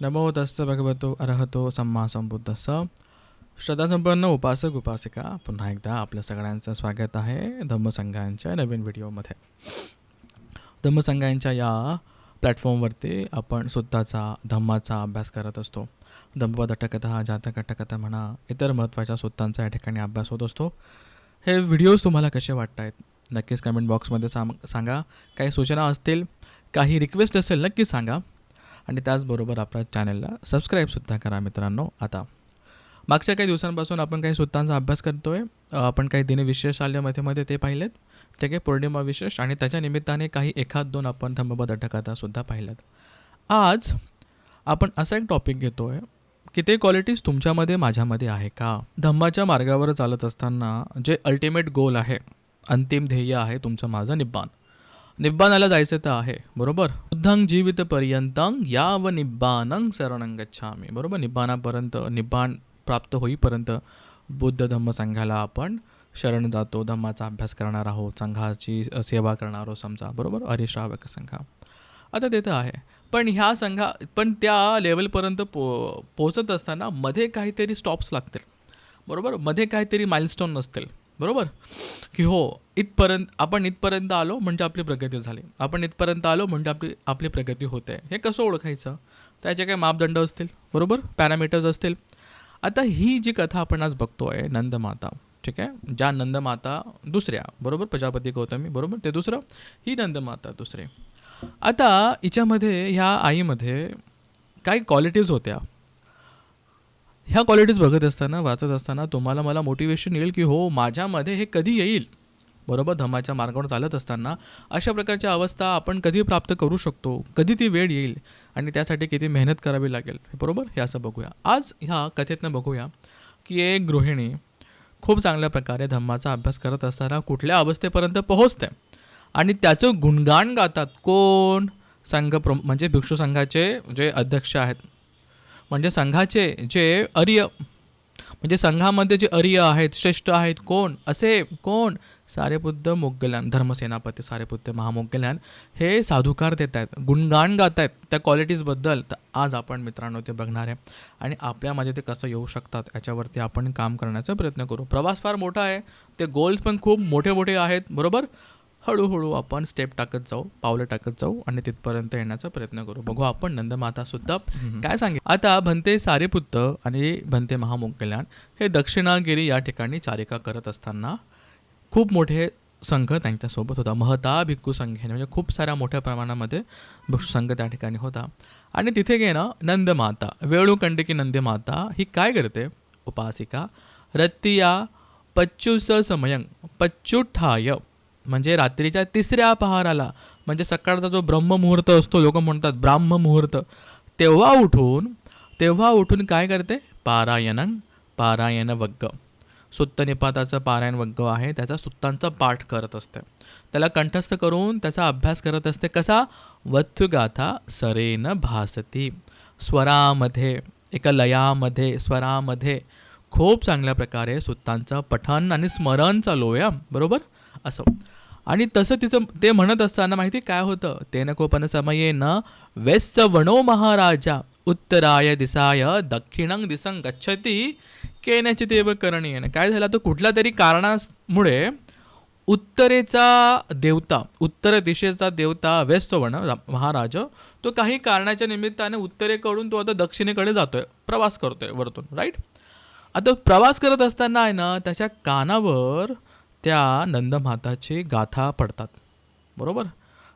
नमो तस्य भगवतो अरहतो सम्मा संबुद्धस्स. श्रद्धासंपन्न उपासक उपासिका, पुन्हा एकदा आपल्या सगळ्यांचं स्वागत आहे धम्मसंघांच्या नवीन व्हिडिओमध्ये. धम्मसंघांच्या या प्लॅटफॉर्मवरती आपण सुद्धाचा धम्माचा अभ्यास करत असतो. धम्मपद अट्टकथा, जातक अट्टकथा म्हणा, इतर महत्त्वाच्या सुत्तांचा या ठिकाणी अभ्यास होत असतो. हे व्हिडिओज तुम्हाला कसे वाटत आहेत नक्कीच कमेंट बॉक्समध्ये सांगा. काही सूचना असतील, काही रिक्वेस्ट असेल नक्की सांगा. आणि त्याचबरोबर आपल्या चॅनलला सबस्क्राईबसुद्धा करा मित्रांनो. आता मागच्या काही दिवसांपासून आपण काही सुत्तांचा अभ्यास करतो आहे. आपण काही दिनविशेष आले मध्ये ते पाहिलेत, ठीक आहे, पौर्णिमा विशेष, आणि त्याच्या निमित्ताने काही एखाद दोन आपण धम्मपद अट्टकथासुद्धा पाहिल्यात. आज आपण असा एक टॉपिक घेतो आहे की ते क्वालिटीज तुमच्यामध्ये माझ्यामध्ये आहे का. धम्माच्या मार्गावर चालत असताना जे अल्टिमेट गोल आहे, अंतिम ध्येय आहे तुमचं माझं निब्बानाला जायचं तर आहे, बरोबर. बुद्धं जीवित पर्यंतं याव निब्बानं शरणं गच्छामि, बरोबर. निब्बाण प्राप्त होईपर्यंत बुद्ध धम्म संघाला आपण शरण जातो, धम्माचा अभ्यास करणार आहोत, संघाची सेवा करणार आहोत समजा, बरोबर. हरिश्रावक संघ आता ते तर आहे. पण त्या लेवलपर्यंत पोचत असताना मध्ये काहीतरी स्टॉप्स लागतील, बरोबर. मध्ये काहीतरी माइलस्टोन नसतील, बरोबर. की हो, आपण इथपर्यंत आलो म्हणजे आपली प्रगती झाली, आपण इथपर्यंत आलो म्हणजे आपली प्रगती होते. हे कसं ओळखायचं, त्याचे काही मापदंड असतील, बरोबर, पॅरामीटर्स असतील. आता ही जी कथा आपण आज बघतो आहे नंदमाता, ठीक आहे, ज्या नंदमाता दुसऱ्या, बरोबर, प्रजापती गौतमी, बरोबर, ते दुसरं, ही नंदमाता दुसरे. आता हिच्यामध्ये, ह्या आईमध्ये काही क्वालिटीज होत्या. ह्या क्वालिटीज बघत असताना, वाचत असताना तुम्हाला मला मोटिवेशन येईल की हो, माझ्यामध्ये हे कधी येईल, बरोबर. धम्माच्या मार्गावर चालत असताना अशा प्रकारच्या अवस्था आपण कधी प्राप्त करू शकतो, कधी ती वेळ येईल आणि त्यासाठी किती मेहनत करावी लागेल, बरोबर. हे असं बघूया आज. ह्या कथेतनं बघूया की एक गृहिणी खूप चांगल्या प्रकारे धम्माचा अभ्यास करत असताना कुठल्या अवस्थेपर्यंत पोहोचते आणि त्याचं गुणगान गातात कोण, म्हणजे भिक्षू संघाचे जे अध्यक्ष आहेत, म्हणजे संघाचे जे आर्य, म्हणजे संघामध्ये जे आर्य आहेत, श्रेष्ठ आहेत, कोण सारेपुत्र मोग्गलान, धर्मसेनापती सारेपुत्र महामोग्गलान हे साधुकार देत आहेत, गुणगान गात आहेत त्या क्वालिटीजबद्दल. तर आज आपण मित्रांनो ते बघणार आहे आणि आपल्यामध्ये ते कसं येऊ शकतात याच्यावरती आपण काम करण्याचा प्रयत्न करू. प्रवास फार मोठा आहे, ते गोल्स पण खूप मोठे आहेत, बरोबर. हळूहळू आपण स्टेप टाकत जाऊ, पावलं टाकत जाऊ आणि तिथपर्यंत येण्याचा प्रयत्न करू. बघू आपण नंदमातासुद्धा काय सांगेल. आता भंते सारेपुत्र आणि भंते महामोग्गलान हे दक्षिणागिरी या ठिकाणी चारिका करत असताना खूप मोठे संघ त्यांच्यासोबत होता. महता भिक्खू संघ, म्हणजे खूप साऱ्या मोठ्या प्रमाणामध्ये भिक्षू संघ त्या ठिकाणी होता. आणि तिथे गेलं नंदमाता, वेळूकंडकी नंदमाता ही काय करते, उपासिका, रत्तिया पच्चुस समयं पच्चुठाय, म्हणजे रात्रीच्या तिसऱ्या पहाराला, म्हणजे सकाळचा जो ब्रह्ममुहूर्त असतो, लोक म्हणतात ब्राह्ममुहूर्त, तेव्हा उठून काय करते, पारायण वग्ग, सुत्तनिपाताचं पारायण वग्ग आहे, त्याचा सुत्तांचा पाठ करत असते, त्याला कंठस्थ करून त्याचा अभ्यास करत असते. कसा, वत्थुगाथा सरेन भासती, स्वरामध्ये, एका लयामध्ये, स्वरामध्ये खूप चांगल्या प्रकारे सुत्तांचं पठण आणि स्मरण चालू आहे, बरोबर असं. आणि तसं तिचं ते म्हणत असताना माहिती काय होतं, तेन कोपन समयेन वेस्सवणो महाराजा उत्तराय दिसाय दक्षिणं दिसं गच्छती केनचिदेव करणीयन. काय झालं, तर कुठल्या तरी कारणामुळे उत्तर दिशेचा देवता वेस्सवण महाराज, तो काही कारणाच्या निमित्ताने उत्तरेकडून तो आता दक्षिणेकडे जातोय, प्रवास करतोय वरतून, राईट. आता प्रवास करत असताना आहे ना, त्याच्या कानावर त्या नंदमाताची गाथा पडतात, बरोबर.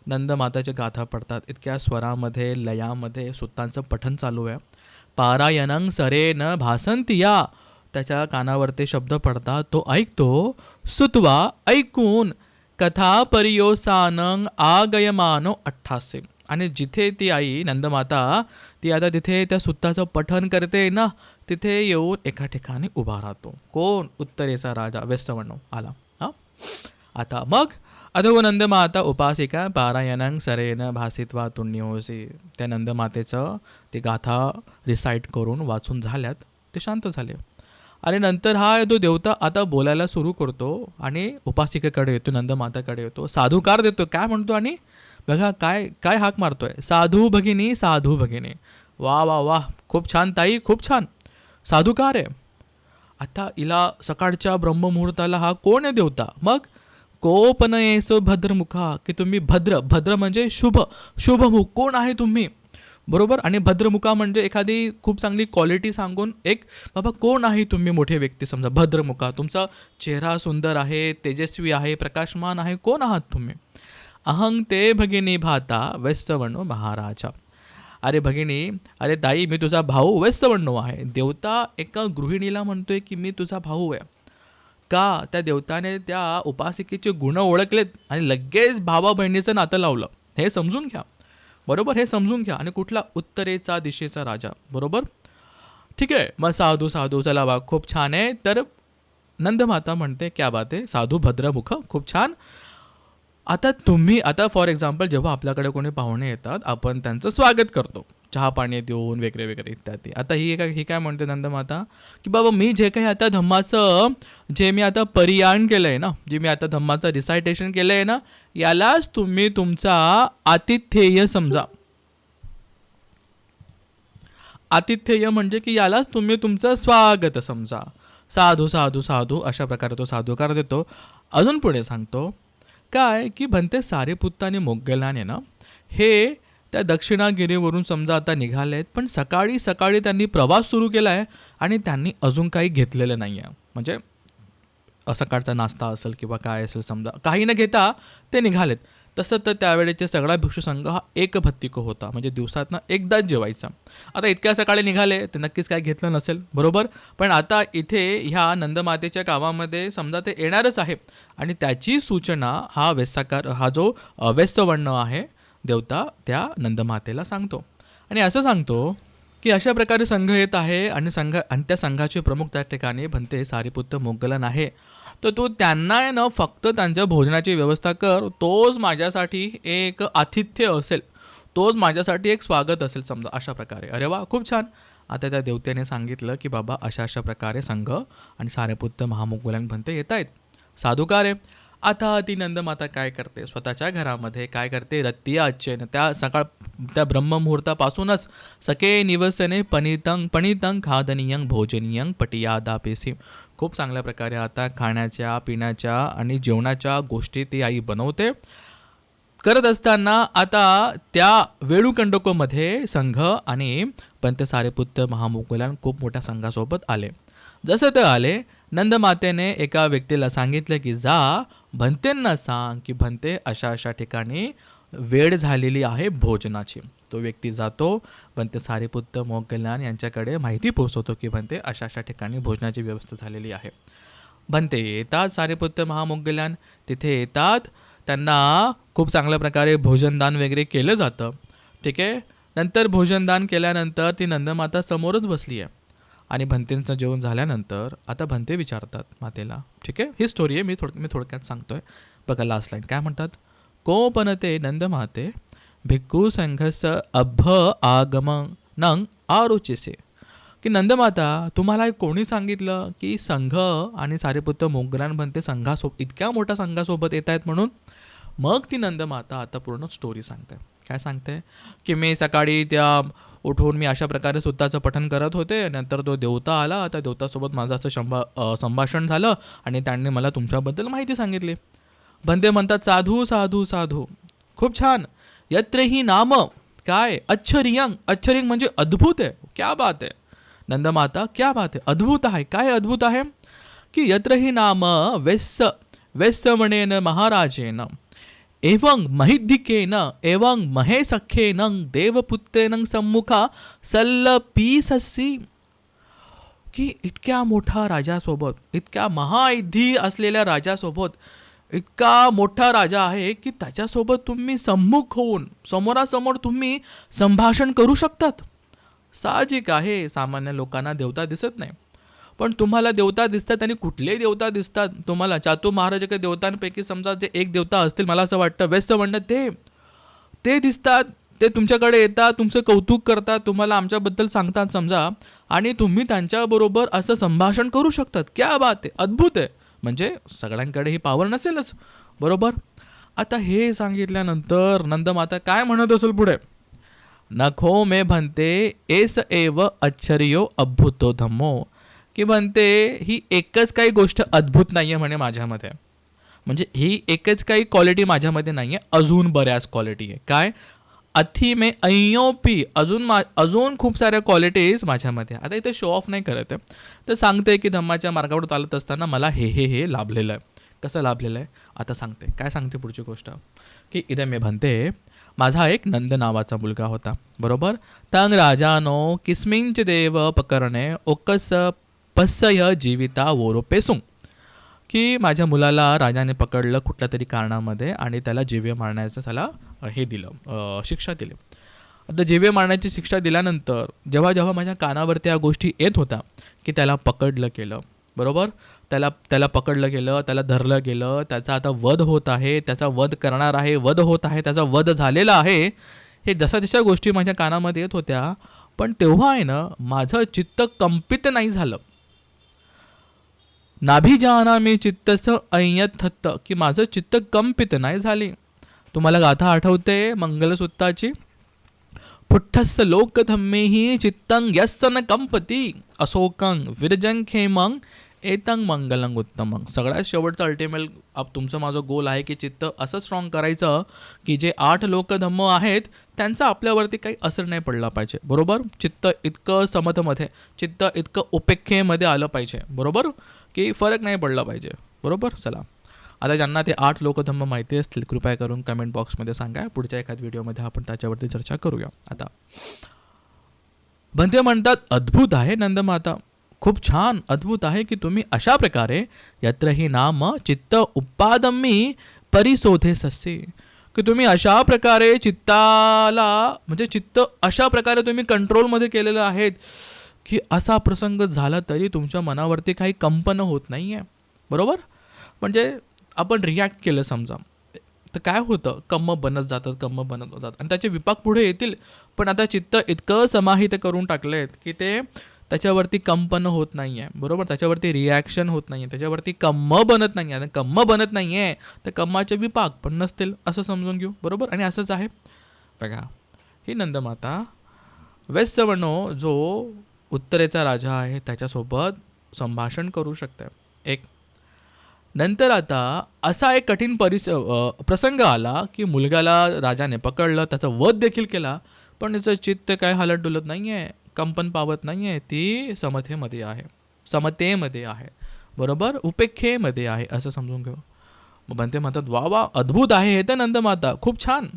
नंदमाताची गाथा पडतात, इतक्या स्वरामध्ये, लयामध्ये सुत्तांचं पठण चालू आहे. पारायणं सरेन भासंतिया, त्याच्या कानावर ते शब्द पडतात, तो ऐकतो. सुतवा, ऐकून कथा परियोसानं आगयमानो अठ्ठासे, आणि जिथे ती आई नंदमाता ती आता तिथे त्या सुत्ताचं पठण करते ना, तिथे येऊन एका ठिकाणी उभा राहतो. कोण, उत्तरेचा राजा वेस्सवण आला. आता मग अधो नंदमाता उपासिका पारायणं सरेन भासित्वा तुण्योसी, त्या नंदमातेचं ती गाथा रिसाईट करून वाचून झाल्यात, ते शांत झाले. आणि नंतर हा तो देवता आता बोलायला सुरू करतो आणि उपासिकेकडे येतो, नंदमाताकडे येतो, साधुकार देतो. काय म्हणतो, आणि बघा काय हाक मारतोय, साधू भगिनी, साधू भगिनी, वा वा वा, खूप छान ताई, खूप छान. साधुकार आहे. आता हिला सकाळच्या ब्रह्ममुहूर्ताला हा कोण आहे देवता? मग कोपन येसो भद्रमुखा, की तुम्ही भद्र, भद्र म्हणजे शुभ, शुभमुख, कोण आहे तुम्ही? बरोबर. आणि भद्रमुखा म्हणजे एखादी खूप चांगली क्वालिटी सांगून एक, बाबा कोण आहे तुम्ही, मोठे व्यक्ती समजा भद्रमुखा, तुमचा चेहरा सुंदर आहे, तेजस्वी आहे, प्रकाशमान आहे, कोण आहात तुम्ही? अहं ते भगिनी भाता व्यस्तवणो महाराजा. अरे भगिनी, अरे ताई, मी तुझा भाऊ व्यस्तवण्णो आहे. देवता एका गृहिणीला म्हणतोय की मी तुझा भाऊ आहे. का? त्या देवताने त्या उपासिकेचे गुण ओळखलेत आणि लगेच भावा बहिणीचं नातं लावलं. हे समजून घ्या. बरोबर, हे समजून घ्या. आणि कुठला? उत्तरेचा दिशेचा राजा. बरोबर. ठीक आहे. मग साधू साधू, चला बा, खूप छान आहे. तर नंदमाता म्हणते, क्या बात आहे, साधू भद्रमुख, खूप छान. आता तुम्ही, आता फॉर एक्झाम्पल, जेव्हा आपल्याकडे कोणी पाहुणे येतात, आपण त्यांचं स्वागत करतो चहा पाणी देऊन वगैरे वगैरे इत्यादी. आता ही काय म्हणते नंदमाता, की बाबा मी जे काही आता धम्माचं, जे मी आता परियाण केलं आहे ना, जे मी आता धम्माचं रिसायटेशन केलं आहे ना, यालाच तुम्ही तुमचा आतिथ्येय समजा. आतिथ्येय म्हणजे की यालाच तुम्ही तुमचं स्वागत समजा. साधू साधू साधू, अशा प्रकारे तो साधूकार देतो. अजून पुढे सांगतो काय, की भंते सारेपुत्त आणि मोगलाने ना, हे त्या दक्षिणागिरीवरून समजा आता निघाले आहेत, पण सकाळी सकाळी त्यांनी प्रवास सुरू केला आहे आणि त्यांनी अजून काही घेतलेलं नाही आहे. म्हणजे सकाळचा नाश्ता असेल किंवा काय असेल समजा, काही न घेता ते निघालेत. तसं तर त्यावेळेचे सगळा भिक्षू संघ हा एकभत्तिक होता, म्हणजे दिवसातनं एकदाच जेवायचा. आता इतक्या सकाळी निघाले ते नक्कीच काय घेतलं नसेल, बरोबर. पण आता इथे ह्या नंदमातेच्या गावामध्ये समजा ते येणारच आहे आणि त्याची सूचना हा व्यस्तकार, हा जो व्यस्तवर्ण आहे देवता, त्या नंदमातेला सांगतो. आणि असं सांगतो की अशा प्रकारे संघ येत आहे आणि त्या संघाचे प्रमुख त्या ठिकाणी भंते सारीपुत्त मोगलन आहे. तर तो त्यांना आहे ना, फक्त त्यांच्या भोजनाची व्यवस्था कर, तोच माझ्यासाठी एक आतिथ्य असेल, तोच माझ्यासाठी एक स्वागत असेल समजा, अशा प्रकारे. अरे वा, खूप छान. आता त्या देवतेने सांगितलं की बाबा अशा अशा प्रकारे संघ आणि सारेपुत्त महामोगलान भंते येत आहेत, साधुकार आहे. आता ती नंदमाता काय करते, स्वतःच्या घरामध्ये काय करते, रत्तिया अच्छेन, त्या ब्रह्ममुहूर्तापासूनच सके निवसने पणितंग पणितंग खादनीयंग भोजनीयंग पटियादापेसी. खूप चांगल्या प्रकारे आता खाण्याच्या पिण्याच्या आणि जेवणाच्या गोष्टी ती आई बनवते. करत असताना आता त्या वेळुकंडकोमध्ये संघ आणि पंत सारेपुत्त महामोगलान खूप मोठ्या संघासोबत आले. जसं ते आले, नंदमातेने एका व्यक्तीला सांगितलं की जा भंतेंना सांग की भंते अशा अशा ठिकाणी वेळ झालेली आहे भोजनाची. तो व्यक्ती जातो, भंते सारीपुत्त मोगलान यांच्याकडे माहिती पोहोचवतो की भंते अशा अशा ठिकाणी भोजनाची व्यवस्था झालेली आहे. भंते येतात, सारीपुत्त महामोगलान तिथे येतात, त्यांना खूप चांगल्या प्रकारे भोजनदान वगैरे केलं जातं. ठीक आहे. नंतर भोजनदान केल्यानंतर ती नंदमाता समोरच बसली आहे आणि भंतेंचं जेवण झाल्यानंतर आता भंते विचारतात मातेला. ठीक आहे, ही स्टोरी आहे, मी थोडक्यात सांगतोय. बघा लास्ट लाईन काय म्हणतात, कोपनते नंदमाते भिक्खू संघस अभ आगमनं आरुचिसे. की नंदमाता, तुम्हाला कोणी सांगितलं की संघ आणि सारीपुत्त मोगलान भंते इतक्या मोठ्या संघासोबत येत आहेत म्हणून? मग ती नंदमाता आता पूर्ण स्टोरी सांगते. काय सांगते, की मी सकाळी उठून मी अशा प्रकारे सुत्ताचं पठण करत होते, नंतर तो देवता आला, त्या देवतासोबत माझं असं संभाषण झालं आणि त्यांनी मला तुमच्याबद्दल माहिती सांगितली. भंते म्हणतात, साधू साधू साधू, खूप छान. यत्र ही नाम, काय अच्छरियंग, अच्छरियंग म्हणजे अद्भुत आहे, क्या बात आहे. नंदमाता, क्या बात आहे, अद्भुत आहे. काय अद्भुत आहे, की यत्र ही नाम व्यस्तवणेन महाराजेन एवं महिद्धिकेन एवं महेसख्येन देवपुत्रेन सम्मुखा सल्लपीससी. की इतक्या मोठ्या राजासोबत, इतक्या महायुद्धी असलेल्या राजासोबत, इतका मोठा राजा आहे की त्याच्यासोबत तुम्ही सम्मुख होऊन समोरासमोर तुम्ही संभाषण करू शकतात. साहजिक आहे, सामान्य लोकांना देवता दिसत नाही, पण तुम्हाला देवता दिसतात. आणि कुठले देवता दिसतात तुम्हाला? चातू महाराजाच्या देवतांपैकी समजा जे एक देवता असतील, मला असं वाटतं व्यस्तवर्ण, ते दिसतात. ते तुमच्याकडे येतात, तुमचं कौतुक करतात, तुम्हाला आमच्याबद्दल सांगतात समजा, आणि तुम्ही त्यांच्याबरोबर असं संभाषण करू शकतात. क्या बात आहे, अद्भुत आहे. म्हणजे सगळ्यांकडे ही पॉवर नसेलच, बरोबर. आता हे सांगितल्यानंतर नंदमाता काय म्हणत असेल पुढे, नखो मे भन्ते एस एव आश्चर्यो अद्भुतो धम्मो. की म्हणते ही एकच काही गोष्ट अद्भुत नाही आहे म्हणे माझ्यामध्ये. म्हणजे ही एकच काही क्वालिटी माझ्यामध्ये नाही आहे, अजून बऱ्याच क्वालिटी आहे. काय? अथी मे अय्योपी, अजून खूप साऱ्या क्वालिटीज माझ्यामध्ये. आता इथे शो ऑफ नाही करत आहे, तर सांगते की धम्माच्या मार्गावर चालत असताना मला हे लाभलेलं आहे. कसं लाभलेलं आहे आता सांगते. काय सांगते पुढची गोष्ट, की इथे मी म्हणते माझा एक नंद नावाचा मुलगा होता, बरोबर. तंग राजानो किस्मिंच देव पकरणे ओकस पस्सय जीविता वोरो पेसून. की माझ्या मुलाला राजाने पकडलं कुठल्या तरी कारणामध्ये आणि त्याला जीवे मारण्याचं त्याला हे दिलं, शिक्षा दिली. आता जीवे मारण्याची शिक्षा दिल्यानंतर जेव्हा जेव्हा माझ्या कानावरती या गोष्टी येत होत्या की त्याला पकडलं गेलं, बरोबर. त्याला पकडलं गेलं, त्याला धरलं गेलं, त्याचा आता वध होत आहे, त्याचा वध करणार आहे, वध होत आहे, त्याचा वध झालेला आहे, हे जशा जशा गोष्टी माझ्या कानामध्ये येत होत्या. पण तेव्हा आहे ना माझं चित्त कंपित नाही झालं. नाभिजाना मी चित्तस ऐयत, की माझं चित्त कंपित नाही झाले. तुम्हाला गाथा आठवते मंगलसूत्राची? पुठ्ठस्थ लोकधम्मेही चित्तं यस्सन कंपती असोकं विरजं खेमंग एतं मंगलंग उत्तमं. सगळ्यात शेवटचं अल्टिमेट तुमचं माझं गोल आहे की चित्त असं स्ट्रॉंग करायचं की जे 8 लोकधम्म आहेत त्यांचा आपल्यावरती काही असर नाही पडला पाहिजे, बरोबर. चित्त इतकं समतमध्ये, चित्त इतकं उपेक्षेमध्ये आलं पाहिजे, बरोबर, की फरक नाही पडला पाहिजे, बरोबर. चला, आता ज्यांना ते 8 लोकधम्म माहिती असतील कृपया करून कमेंट बॉक्समध्ये सांगा. पुढच्या एखाद्या व्हिडिओमध्ये आपण त्याच्यावरती चर्चा करूया. आता भन्ते म्हणतात अद्भुत आहे नंदमाता, खूप छान अद्भुत आहे की तुम्ही अशा प्रकारे यत्र ही नाम चित्त उपादम्मी परिशोधे सस्से, की तुम्ही अशा प्रकारे चित्ताला म्हणजे चित्त अशा प्रकारे तुम्ही कंट्रोलमध्ये केलेलं आहेत की असा प्रसंग झाला तरी तुमच्या मनावरती काही कंपन होत नाही आहे, बरोबर. म्हणजे आपण रिॲक्ट केलं समजा तर काय होतं, कम्म बनत जातात, कम्म बनत होतात आणि त्याचे विपाक पुढे येतील. पण आता चित्त इतकं समाहित करून टाकलेत की ते त्याच्यावरती कंपन होत नाही आहे, बरोबर. त्याच्यावरती रिॲक्शन होत नाही आहे, त्याच्यावरती कम्म बनत नाही आहे. कम्म बनत नाही आहे तर कम्माचे विपाक पण नसतील असं समजून घेऊ, बरोबर. आणि असंच आहे बघा, ही नंदमाता वैश्यवनो जो उत्तरेचा राजा आहे त्याच्यासोबत संभाषण करू शकते. एक नंतर आता असा एक कठीण प्रसंग आला की मुलगाला राजाने पकडलं, त्याचा वध देखील केला, पण त्याचं चित्त काय हालत डुलत नाही आहे, कंपन पावत नाही आहे, ती समतेमध्ये आहे, बरोबर, उपेक्षेमध्ये आहे असं समजून घेऊ. मग म्हणते म्हणतात वा वा अद्भुत आहे हे तर नंदमाता, खूप छान.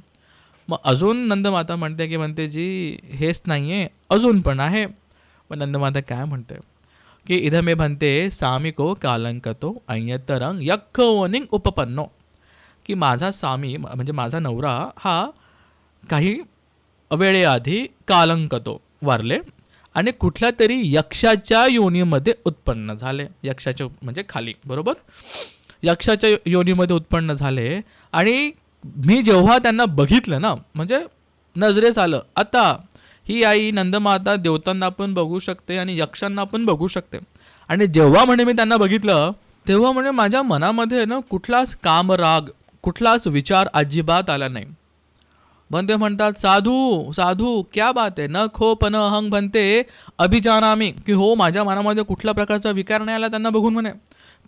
मग अजून नंदमाता म्हणते की म्हणते जी हेच नाही आहे, अजून पण आहे. मग नंदमाता काय म्हणते की इधं मे भन्ते सामिको कालंकतो अय्यतरंग यक्खवनिंग उपपन्नो, की माझा सामी म्हणजे माझा नवरा हा काही वेळेआधी कालंकतो वारले आणि कुठल्या तरी यक्षाच्या योनीमध्ये उत्पन्न झाले. यक्षाच्या म्हणजे खाली, बरोबर, यक्षाच्या योनीमध्ये उत्पन्न झाले. आणि मी जेव्हा त्यांना बघितलं ना, म्हणजे नजरेस आलं. आता ही आई नंदमाता देवतांना पण बघू शकते आणि यक्षांना पण बघू शकते. आणि जेव्हा म्हणे मी त्यांना बघितलं तेव्हा म्हणे माझ्या मनामध्ये ना कुठलाच कामराग, कुठलाच विचार अजिबात आला नाही. बनते म्हणतात साधू साधू क्या बात आहे, न खो पण हंग बनते अभिजानामी, की हो माझ्या मनामध्ये कुठल्या प्रकारचा विकार नाही आला त्यांना बघून म्हणे.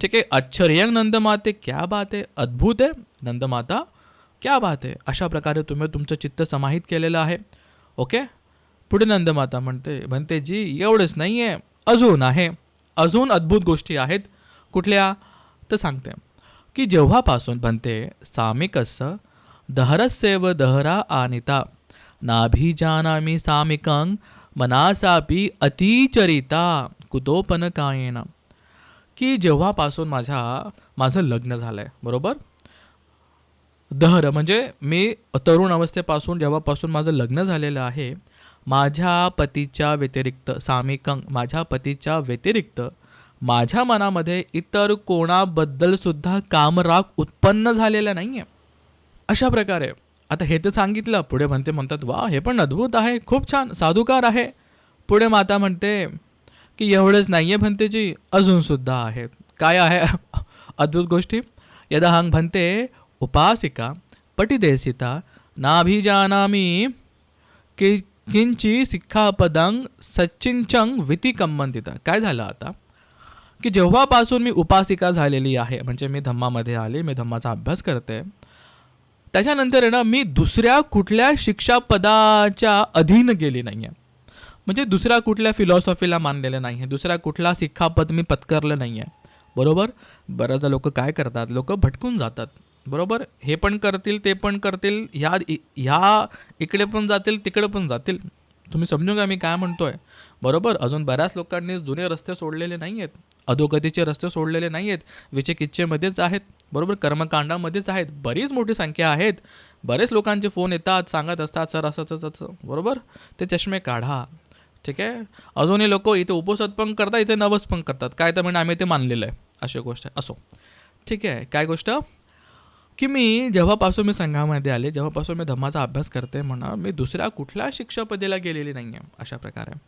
ठीक आहे, आश्चर्यंग नंदमाते क्या बात आहे, अद्भुत आहे नंदमाता, क्या बात आहे. अशा प्रकारे तुम्ही तुमचं चित्त समाहित केलेलं आहे. ओके, पुढे नंदमाता म्हणते जी एवढंच नाही आहे, अजून आहे, अजून अद्भुत गोष्टी आहेत. कुठल्या तर सांगते की जेव्हापासून बनते सामिकस दहरसेव दहरा आनिता नाभिजानामी सामिकं मनासापी अतिचरिता कुतोपन कायेना, की जेव्हापासून माझं लग्न झालं आहे, बरोबर. दहर म्हणजे मी तरुण अवस्थेपासून जेव्हापासून माझं लग्न झालेलं आहे, माझ्या पतीच्या व्यतिरिक्त सामिकं माझ्या पतीच्या व्यतिरिक्त माझ्या मनामध्ये इतर कोणाबद्दलसुद्धा कामराग उत्पन्न झालेला नाही आहे. अशा प्रकारे आता हे तर सांगितलं. पुढे म्हणतात वा हे पण अद्भुत आहे, खूप छान, साधुकार आहे. पुढे माता म्हणते की एवढंच नाही आहे भन्तेजी, अजूनसुद्धा आहे. काय आहे अद्भुत गोष्टी? यदहंग भन्ते उपासिका पटिदेसिता नाभिजानामी, की किंची सिक्खापदं सच्चिंचं वितिकम्मंतित. काय झालं आता की जेव्हापासून मी उपासिका झालेली आहे, म्हणजे मी धम्मामध्ये आले, मी धम्माचा अभ्यास करते, त्याच्यानंतर आहे ना मी दुसऱ्या कुठल्या शिक्षापदाच्या अधीन गेली नाही आहे. म्हणजे दुसऱ्या कुठल्या फिलॉसॉफीला मानलेलं नाही आहे, दुसऱ्या कुठला शिक्षापद मी पत्करलं नाही आहे. बरोबर. बऱ्याचदा लोक काय करतात, लोक भटकून जातात. बरोबर. हे पण करतील, ते पण करतील, ह्या इकडे पण जातील, तिकडे पण जातील. तुम्ही समजून का मी काय म्हणतोय. बरोबर. अजून बऱ्याच लोकांनी जुने रस्ते सोडलेले नाही आहेत, अधोगतीचे रस्ते सोडलेले नाही आहेत, विचिकिच्छेमध्येच आहेत. बरोबर. कर्मकांडामध्येच आहेत, बरीच मोठी संख्या आहेत. बरेच लोकांचे फोन येतात, सांगत असतात सर असंच असं. बरोबर. ते चष्मे काढा. ठीक आहे. अजूनही लोक इथे उपसत पण करतात, इथे नवस पण करतात. काय तर म्हणजे आम्ही ते मानलेलं आहे, अशी गोष्ट आहे. असो. ठीक आहे. काय गोष्ट की मी जेव्हापासून मी संघामध्ये आले, जेव्हापासून मी धम्माचा अभ्यास करते म्हणा, मी दुसऱ्या कुठल्या शिक्षापदेला गेलेली नाही आहे. अशा प्रकारे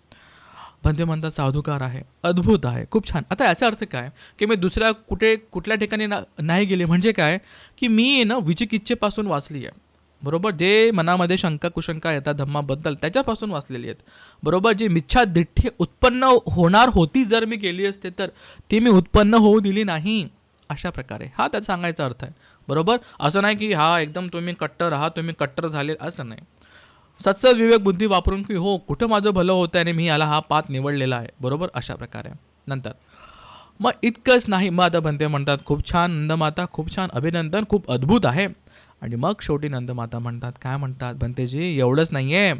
पण ते म्हणतात साधुकार आहे, अद्भुत आहे, खूप छान. आता याचा अर्थ काय की मी दुसऱ्या कुठल्या ठिकाणी नाही गेले, म्हणजे काय की मी ना विचिकिच्छेपासून वाचली आहे. बरोबर. जे मनामध्ये शंका कुशंका येतात धम्माबद्दल, त्याच्यापासून वाचलेली आहेत. बरोबर. जी मिच्छा दिठ्ठी उत्पन्न होणार होती, जर मी केली असते तर ती मी उत्पन्न होऊ दिली नाही. अशा प्रकारे हा त्याचा सांगायचा अर्थ आहे. बरोबर. असं नाही की हा एकदम तुम्ही कट्टर आहात, तुम्ही कट्टर झाले, असं नाही. सत्सद विवेक बुद्धी वापरून की हो कुठं माझं भलं होतं आणि मी याला हा पाथ निवडलेला आहे. बरोबर. अशा प्रकारे नंतर मग इतकंच नाही, मग आता बनते म्हणतात खूप छान नंदमाता, खूप छान, अभिनंदन, खूप अद्भुत आहे. आणि मग शेवटी नंदमाता म्हणतात, काय म्हणतात बनतेजी, एवढंच नाही आहे,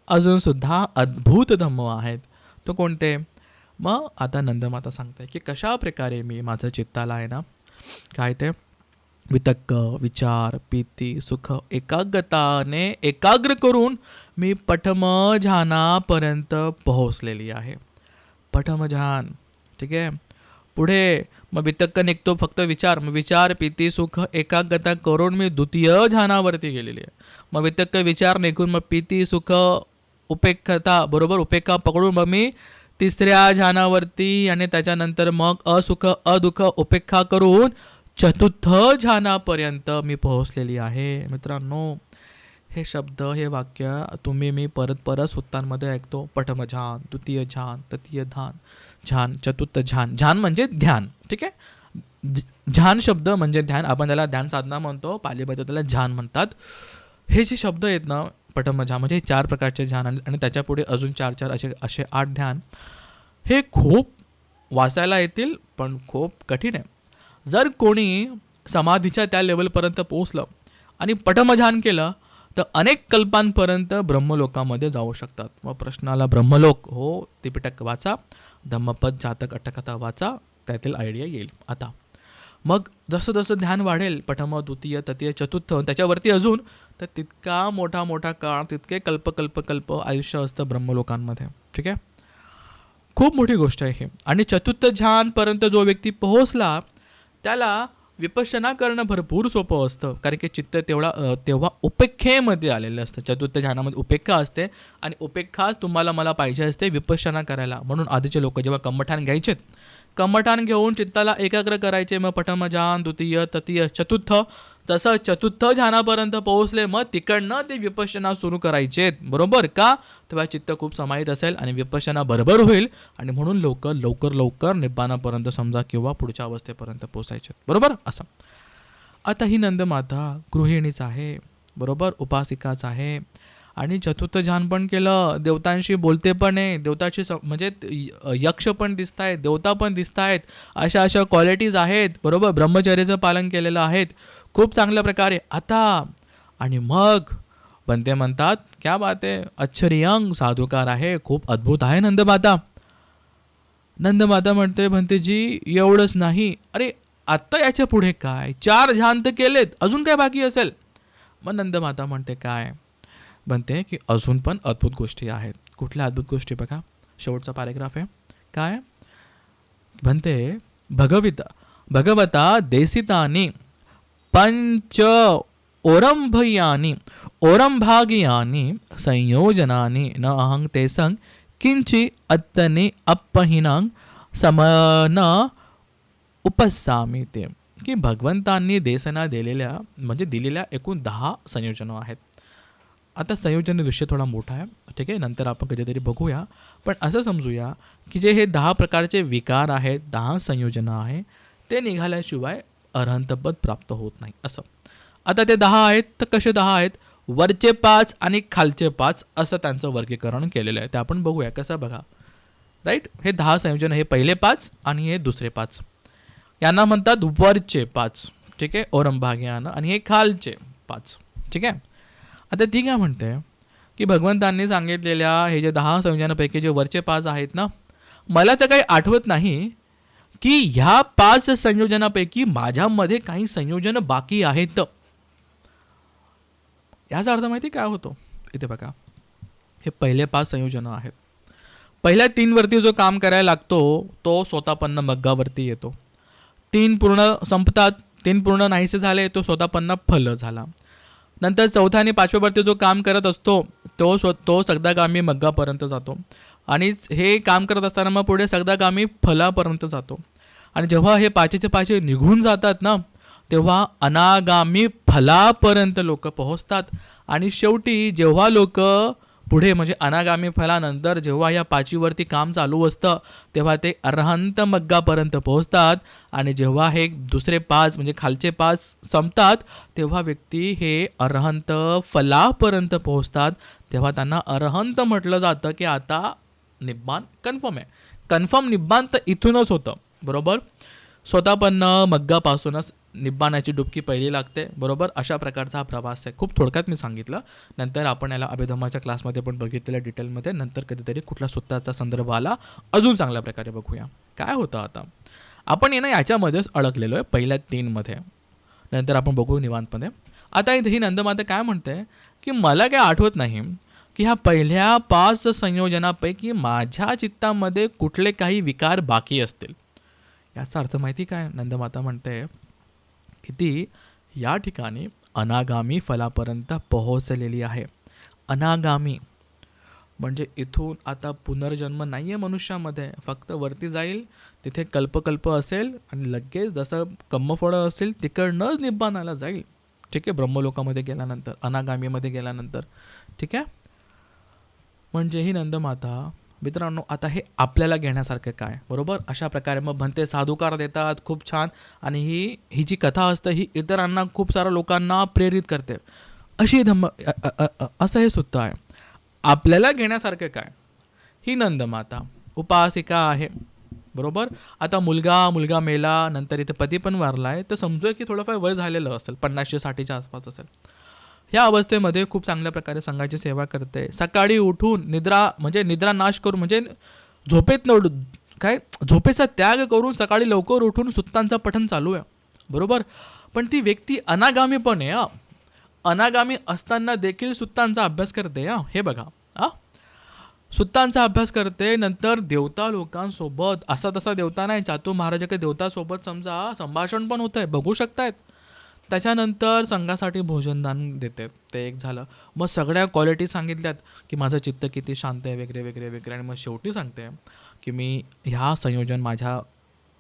अजूनसुद्धा अद्भुत धम्म आहेत. तो कोणते. मग आता नंदमाता सांगते की कशा प्रकारे मी माझं चित्ताला आहे ना काय ते वितक्क, विचार, प्रीती, सुख एकाग्रताने एकाग्र करून मी पठमझानापर्यंत पोहोचलेली आहे. पठमझान. ठीक आहे. पुढे मग वितक्क निघतो फक्त विचार, मग विचार, प्रीती, सुख एकाग्रता करून मी द्वितीय ध्यानावरती गेलेली आहे. मग वितक्क विचार निघून मग प्रीती, सुख, उपेक्षता, बरोबर, उपेक्षा पकडून मग मी तिसऱ्या ध्यानावरती, आणि त्याच्यानंतर मग असुख, अदुःख, उपेक्षा करून चतुर्थ ध्यानापर्यंत मी पोहोचलेली आहे. मित्रांनो, हे शब्द, हे वाक्य तुम्ही मी परत परत सुत्तांमध्ये ऐकतो. प्रथम ध्यान, द्वितीय ध्यान, तृतीय ध्यान, चतुर्थ ध्यान. ध्यान म्हणजे ध्यान. ठीक आहे. ध्यान शब्द म्हणजे ध्यान, आपण त्याला ध्यान साधना म्हणतो, पालीमध्ये त्याला ध्यान म्हणतात. हे जे शब्द आहेत ना, प्रथम ध्यान म्हणजे 4 प्रकारचे ध्यान, आणि त्याच्यापुढे अजून 4 असे 8 ध्यान. हे खूप वाचायला येतील पण खूप कठीण आहे. जर कोणी समाधीच्या त्या लेवलपर्यंत पोहोचलं आणि पठमध्यान केलं तर अनेक कल्पांपर्यंत ब्रह्मलोकामध्ये जाऊ शकतात. मग प्रश्नाला ब्रह्मलोक, हो, त्रिपिटक वाचा, धम्मपद, जातक, अट्टकथा वाचा, त्यातील आयडिया येईल. आता मग जसं जसं ध्यान वाढेल, प्रथम, द्वितीय, तृतीय, चतुर्थ, त्याच्यावरती अजून, तर तितका मोठा काळ, तितके कल्प आयुष्य असतं ब्रह्मलोकांमध्ये. ठीक आहे. खूप मोठी गोष्ट आहे हे. आणि चतुर्थ ध्यानपर्यंत जो व्यक्ती पोहोचला त्याला विपश्यना करणं भरपूर सोपं असतं, कारण की चित्त तेव्हा उपेक्षेमध्ये आलेलं असतं. चतुर्थ ध्यानामध्ये उपेक्षा असते, आणि उपेक्षाच तुम्हाला मला पाहिजे असते विपश्यना करायला. म्हणून आधीचे लोक जेव्हा कम्मठान घ्यायचेत, कम्मठान घेऊन चित्ताला एकाग्र करायचे, मग प्रथम ध्यान, द्वितीय, तृतीय, चतुर्थ, तसं चतुर्थ ध्यानापर्यंत पोहोचले, मग तिकडनं ते विपश्यना सुरू करायचेत. बरोबर का. तेव्हा चित्त खूप समाहित असेल आणि विपश्यना बरोबर होईल, आणि म्हणून लवकर निब्बाणापर्यंत समजा किंवा पुढच्या अवस्थेपर्यंत पोहोचायचे. बरोबर. असं आता ही नंदमाता गृहिणीच आहे. बरोबर. उपासिकाच आहे, आणि चतुर्थ ध्यान पण केलं, देवतांशी बोलते पण आहे, देवताची म्हणजे यक्ष पण दिसत आहेत, देवता पण दिसत आहेत, अशा क्वालिटीज आहेत. बरोबर. ब्रह्मचर्याचं पालन केलेलं आहेत खूप चांगल्या प्रकारे. आता आणि मग बनते म्हणतात, क्या बात आहे, आश्चर्यंग साधुकार आहे, खूप अद्भुत आहे नंदमाता. नंदमाता म्हणते, म्हणतेजी एवढंच नाही, अरे आत्ता याच्या पुढे काय, 4 ध्यान तर केलेत, अजून काय बाकी असेल. मग नंदमाता म्हणते काय, बनते की अजून पण अद्भुत गोष्टी आहेत. कुठल्या अद्भुत गोष्टी बघा, शेवटचा पॅरेग्राफ आहे. काय बनते, भगवता देसितानी पंच ओरंभागियानी संयोजनानी न अहं ते संग किंची अत्तनी अपहिनांग समन उपसामी. ते की भगवंतांनी देसांना दिलेल्या एकूण 10 संयोजनं आहेत. आता संयोजन विषय थोडा मोठा आहे, ठीक आहे, नंतर आपण कधीतरी बघूया. पण असं समजूया की जे हे 10 प्रकारचे विकार आहेत, 10 संयोजनं आहे, ते निघाल्याशिवाय अरहंतपद प्राप्त होत नाही असं. आता ते 10 आहेत तर कसे 10 आहेत? वरचे 5 आणि खालचे 5 असं त्यांचं वर्गीकरण केलेलं आहे. ते आपण बघूया कसं बघा. राईट, हे 10 संयोजन, हे पहिले 5 आणि हे दुसरे 5, यांना म्हणतात वरचे 5, ठीक आहे, ओरंभाग्यानं, आणि हे खालचे 5, ठीक आहे. आता ती काय म्हणते की भगवंतांनी सांगितलेल्या हे जे 10 संयोजनापैकी जे वरचे 5 आहेत ना, मला तर काही आठवत नाही की ह्या 5 संयोजनापैकी माझ्यामध्ये काही संयोजन बाकी आहेत. याचा अर्थ माहिती काय होतो? इथे बघा, हे पहिले 5 संयोजनं आहेत. पहिल्या 3 वरती जो काम करायला लागतो तो स्वतःपन्न मग्गावरती येतो. 3 पूर्ण संपतात, 3 पूर्ण नाहीसे झाले, तो स्वतःपन्न फल झाला. नंतर चौथ्या आणि 5व्या वरती जो काम करत असतो तो सगदागामी मग्गापर्यंत जातो, आणि हे काम करत असताना मग पुढे सगदागामी फलापर्यंत जातो. आणि जेव्हा हे 5चे 5 निघून जातात ना, तेव्हा अनागामी फलापर्यंत लोक पोहोचतात. आणि शेवटी जेव्हा लोक पुढे म्हणजे अनागामी फलानंतर जेव्हा या 5वरती काम चालू असतं तेव्हा ते अरहंत मग्गापर्यंत पोहोचतात. आणि जेव्हा हे दुसरे 5 म्हणजे खालचे 5 संपतात तेव्हा व्यक्ती हे अरहंत फलापर्यंत पोहोचतात. तेव्हा त्यांना अरहंत म्हटलं जातं की आता निब्बान कन्फर्म आहे. कन्फर्म निब्बान तर इथूनच होतं, बरोबर. स्वतःपन्न मग्गापासूनच निब्बानाची डुबकी पहिली लागते, बरोबर. अशा प्रकारचा हा प्रवास आहे. खूप थोडक्यात मी सांगितलं. नंतर आपण याला अभिधम्माच्या क्लासमध्ये पण बघितलेलं डिटेलमध्ये. नंतर कधीतरी कुठल्या सूत्राचा संदर्भ आला अजून चांगल्या प्रकारे बघूया. काय होतं आता आपण याच्यामध्येच अडकलेलो आहे पहिल्या 3मध्ये. नंतर आपण बघू निवांतमध्ये. आता इथे ही नंदमाता काय म्हणते की मला काय आठवत नाही की ह्या पहिल्या 5 संयोजनापैकी माझ्या चित्तामध्ये कुठले काही विकार बाकी असतील. याचा अर्थ माहिती काय? नंदमाता म्हणते की ती या ठिकाणी अनागामी फलापर्यंत पोहोचलेली आहे. अनागामी म्हणजे इथून आता पुनर्जन्म नाही आहे मनुष्यामध्ये, फक्त वरती जाईल, तिथे कल्पकल्प असेल आणि लगेच जसं कम्मफळं असेल तिकडनंच निब्बानाला जाईल, ठीक आहे, ब्रह्मलोकामध्ये गेल्यानंतर, अनागामीमध्ये गेल्यानंतर, ठीक आहे. म्हणजे ही नंदमाता मित्रांनो आता हे आपल्याला घेण्यासारखं काय, बरोबर. अशा प्रकारे मग म्हणते साधुकार देतात, खूप छान. आणि ही जी कथा असते ही इतरांना, खूप साऱ्या लोकांना प्रेरित करते. अशी असं हे सुद्धा आहे. आपल्याला घेण्यासारखं काय? ही नंदमाता उपासिका आहे, बरोबर. आता मुलगा मेला, नंतर इथे पती पण वारला आहे, तर समजूया की थोडंफार वय झालेलं असेल, 50-60च्या आसपास असेल. ह्या अवस्थेमध्ये खूप चांगल्या प्रकारे संघाची सेवा करते. सकाळी उठून निद्रा नाश करून, म्हणजे झोपेचा त्याग करून सकाळी लवकर उठून सुत्तांचं पठण चालू आहे, बरोबर. पण ती व्यक्ती अनागामी पण आहे. अनागामी असताना देखील सुत्तांचा अभ्यास करते. हे बघा, सुत्तांचा अभ्यास करते. नंतर देवता लोकांसोबत, असा तसा देवता नाही, चातू महाराजाकडे देवतासोबत समजा संभाषण पण होतं आहे, बघू शकतायत. त्याच्यानंतर संघासाठी भोजनदान देते, ते एक झालं. मग सगळ्या क्वालिटी सांगितल्यात की माझं चित्त किती शांत आहे वगैरे वगैरे वगैरे. आणि मग शेवटी सांगते की मी ह्या संयोजन माझ्या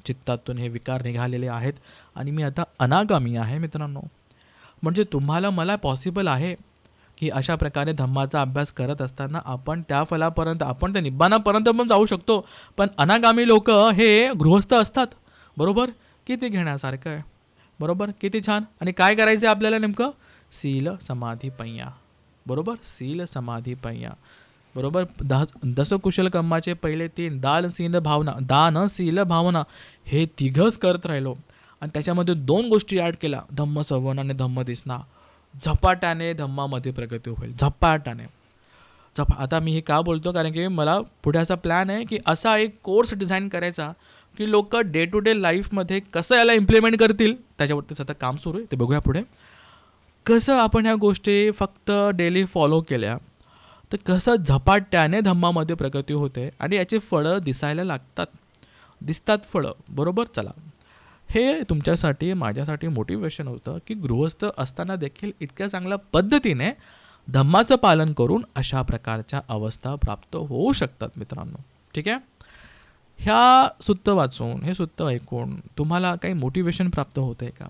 चित्तातून हे विकार निघालेले आहेत आणि मी आता अनागामी आहे. मित्रांनो, म्हणजे तुम्हाला मला पॉसिबल आहे की अशा प्रकारे धम्माचा अभ्यास करत असताना आपण त्या फलापर्यंत, आपण त्या निब्बानापर्यंत पण जाऊ शकतो. पण अनागामी लोक हे गृहस्थ असतात, बरोबर. किती घेण्यासारखं आहे, बरोबर. किती छान. आणि काय करायचं आहे आपल्याला नेमकं? शील समाधी पय्या, बरोबर. शील समाधी पय्या, बरोबर. दसकुशल कर्माचे पहिले 3 दान शील भावना हे तिघंच करत राहिलो. आणि त्याच्यामध्ये 2 गोष्टी ॲड केल्या, धम्म संवहन आणि धम्म दिसना. झपाट्याने धम्मामध्ये प्रगती होईल, झपाट्याने. आता मी हे का बोलतो, कारण की मला पुढे असा प्लॅन आहे की असा एक कोर्स डिझाईन करायचा की लोक डे टू डे लाईफमध्ये कसं याला इम्प्लिमेंट करतील, त्याच्यावरतीच आता काम सुरू आहे, ते बघूया पुढे. कसं आपण ह्या गोष्टी फक्त डेली फॉलो केल्या तर कसं झपाट्याने धम्मामध्ये प्रगती होते आणि याची फळं दिसायला दिसतात फळं, बरोबर. चला, हे तुमच्यासाठी माझ्यासाठी मोटिवेशन होतं की गृहस्थ असताना देखील इतक्या चांगल्या पद्धतीने धम्माचं पालन करून अशा प्रकारच्या अवस्था प्राप्त होऊ शकतात मित्रांनो, ठीक आहे. ह्या सुत्त वाचून, हे सुत्त ऐकून तुम्हाला काही मोटिवेशन प्राप्त होतं आहे का?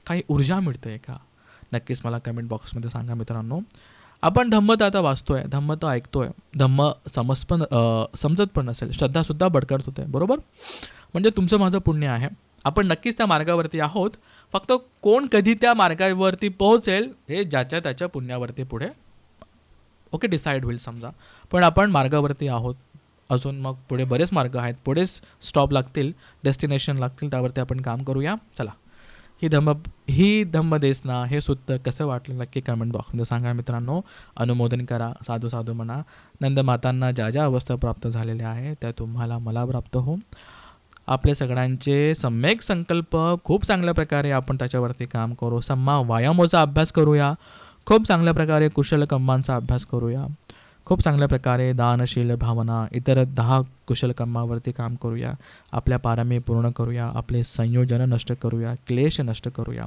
काही ऊर्जा मिळते आहे का? नक्कीच मला कमेंट बॉक्समध्ये सांगा मित्रांनो. आपण धम्म तर आता वाचतोय, धम्म तर ऐकतोय, धम्म समजत पण नसेल, श्रद्धासुद्धा बडकत होते, बरोबर. म्हणजे तुमचं माझं पुण्य आहे, आपण नक्कीच त्या मार्गावरती आहोत. फक्त कोण कधी त्या मार्गावरती पोहोचेल हे ज्याच्या त्याच्या पुण्यावरती पुढे ओके डिसाईड होईल समजा. पण आपण मार्गावरती आहोत. अजून मग पुढे बरेच मार्ग आहेत, पुढेच स्टॉप लागतील, डेस्टिनेशन लागतील, त्यावरती आपण काम करूया. चला, ही धम्मदेसना हे सुद्धा कसं वाटलं नक्की कमेंट बॉक्समध्ये सांगा मित्रांनो. अनुमोदन करा, साधू साधू म्हणा. नंदमातांना ज्या ज्या अवस्था प्राप्त झालेल्या आहेत त्या तुम्हाला मला प्राप्त हो. आपले सगळ्यांचे सम्यक संकल्प खूप चांगल्या प्रकारे आपण त्याच्यावरती काम करू. सम्मा व्यायामाचा अभ्यास करूया, खूप चांगल्या प्रकारे कुशल कर्मांचा अभ्यास करूया, खूप चांगल्या प्रकारे दानशील भावना इतर 10 कुशल कर्मावरती काम करूया. आपल्या पारमी पूर्ण करूया, आपले संयोजन नष्ट करूया, क्लेश नष्ट करूया,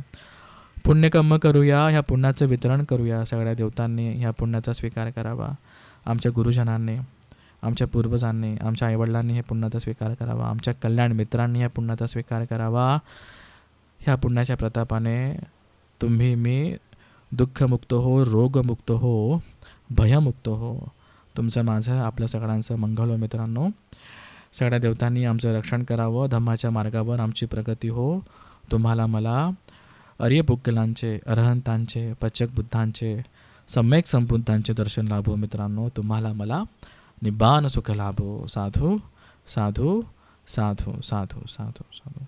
पुण्यकर्म करूया, ह्या पुण्याचं वितरण करूया. सगळ्या देवतांनी ह्या पुण्याचा स्वीकार करावा, आमच्या गुरुजनांनी, आमच्या पूर्वजांनी, आमच्या आईवडिलांनी हे पुण्याचा स्वीकार करावा, आमच्या कल्याण मित्रांनी ह्या पुण्याचा स्वीकार करावा. ह्या पुण्याच्या प्रतापाने तुम्ही मी दुःखमुक्त हो, रोगमुक्त हो, भयमुक्त हो. तुमचं माझं आपल्या सगळ्यांचं मंगल हो मित्रांनो. सगळ्या देवतांनी आमचं रक्षण करावं, धम्माच्या मार्गावर आमची प्रगती हो. तुम्हाला मला आर्यपुक्कलांचे, अरहंतांचे, पचक बुद्धांचे, सम्यक संबुद्धांचे दर्शन लाभो मित्रांनो. तुम्हाला मला निब्बान सुख लाभो. साधू साधू साधू साधू साधू साधू.